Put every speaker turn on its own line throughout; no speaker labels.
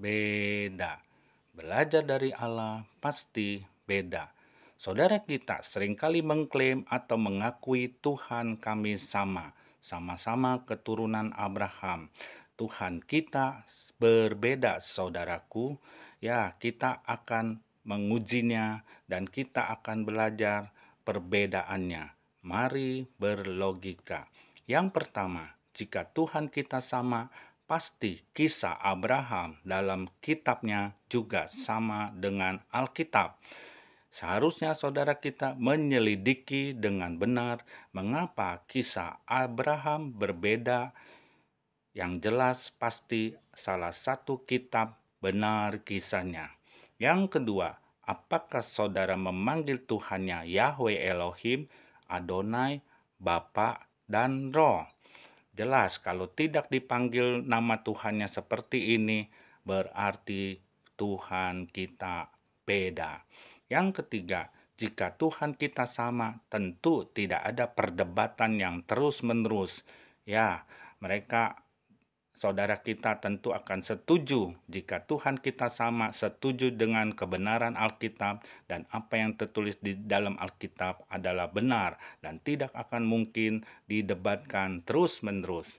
beda. Belajar dari Allah pasti beda. Saudara kita seringkali mengklaim atau mengakui Tuhan kami sama-sama keturunan Abraham. Tuhan kita berbeda, saudaraku. Ya, kita akan mengujinya dan kita akan belajar perbedaannya. Mari berlogika. Yang pertama, jika Tuhan kita sama, pasti kisah Abraham dalam kitabnya juga sama dengan Alkitab. Seharusnya saudara kita menyelidiki dengan benar mengapa kisah Abraham berbeda. Yang jelas pasti salah satu kitab benar kisahnya. Yang kedua, apakah saudara memanggil Tuhannya Yahweh Elohim, Adonai, Bapa, dan Roh? Jelas kalau tidak dipanggil nama Tuhannya seperti ini, berarti Tuhan kita beda. Yang ketiga, jika Tuhan kita sama, tentu tidak ada perdebatan yang terus-menerus. Ya, mereka saudara kita tentu akan setuju jika Tuhan kita sama, setuju dengan kebenaran Alkitab dan apa yang tertulis di dalam Alkitab adalah benar dan tidak akan mungkin didebatkan terus-menerus.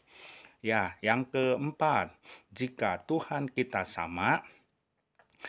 Ya, yang keempat, jika Tuhan kita sama,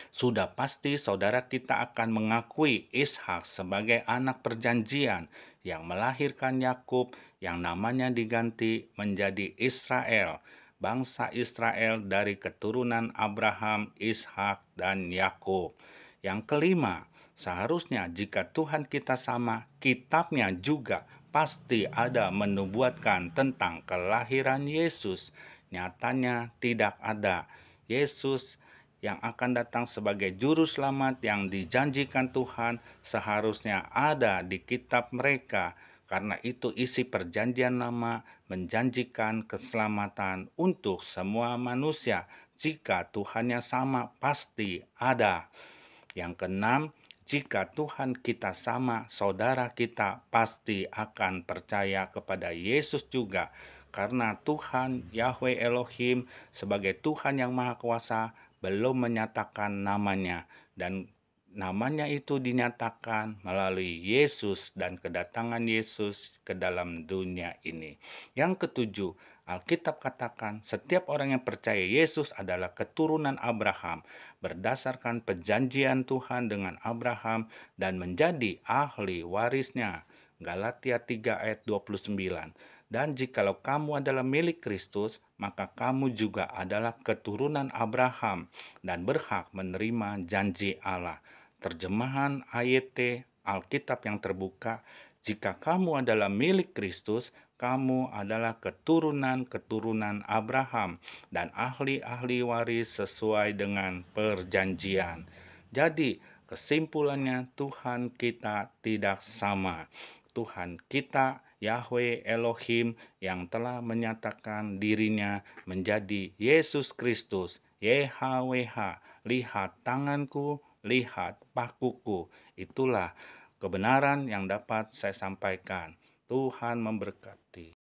sudah pasti saudara kita akan mengakui Ishak sebagai anak perjanjian yang melahirkan Yakub yang namanya diganti menjadi Israel, bangsa Israel dari keturunan Abraham, Ishak, dan Yakub. Yang kelima, seharusnya jika Tuhan kita sama, kitabnya juga pasti ada menubuatkan tentang kelahiran Yesus. Nyatanya tidak ada. Yesus yang akan datang sebagai juru selamat yang dijanjikan Tuhan seharusnya ada di kitab mereka. Karena itu isi perjanjian lama menjanjikan keselamatan untuk semua manusia. Jika Tuhannya sama, pasti ada. Yang keenam, jika Tuhan kita sama, saudara kita pasti akan percaya kepada Yesus juga. Karena Tuhan Yahweh Elohim sebagai Tuhan yang Maha Kuasa belum menyatakan namanya. Dan namanya itu dinyatakan melalui Yesus dan kedatangan Yesus ke dalam dunia ini. Yang ketujuh, Alkitab katakan setiap orang yang percaya Yesus adalah keturunan Abraham berdasarkan perjanjian Tuhan dengan Abraham dan menjadi ahli warisnya. Galatia 3 ayat 29. Dan jikalau kamu adalah milik Kristus, maka kamu juga adalah keturunan Abraham dan berhak menerima janji Allah. Terjemahan AYT Alkitab yang terbuka, jika kamu adalah milik Kristus, kamu adalah keturunan-keturunan Abraham dan ahli-ahli waris sesuai dengan perjanjian. Jadi, kesimpulannya Tuhan kita tidak sama. Tuhan kita Yahweh Elohim yang telah menyatakan dirinya menjadi Yesus Kristus, YHWH, lihat tanganku, lihat pakuku. Itulah kebenaran yang dapat saya sampaikan. Tuhan memberkati.